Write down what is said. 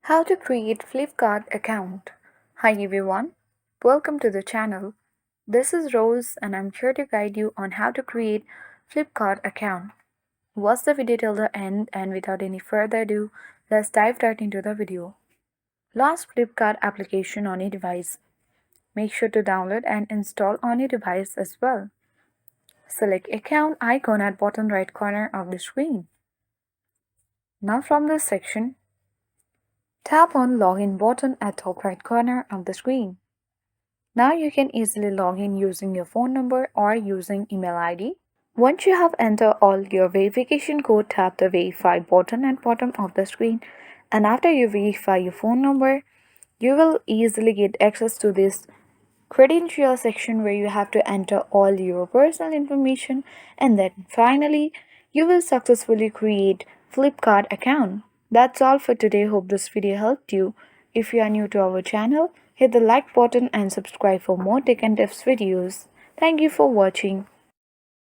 How to create Flipkart account. Hi everyone, welcome to the channel. This is Rose and I'm here to guide you on how to create Flipkart account. Watch the video till the end and without any further ado, let's dive right into the video. Launch Flipkart application on your device. Make sure to download and install on your device as well. Select account icon at bottom right corner of the screen. Now from this section, tap on Login button at top right corner of the screen. Now you can easily log in using your phone number or using email ID. Once you have entered all your verification code, tap the Verify button at bottom of the screen, and after you verify your phone number, you will easily get access to this credential section where you have to enter all your personal information, and then finally you will successfully create Flipkart account. That's all for today. Hope this video helped you. If you are new to our channel, hit the like button and subscribe for more tech and tips videos. Thank you for watching.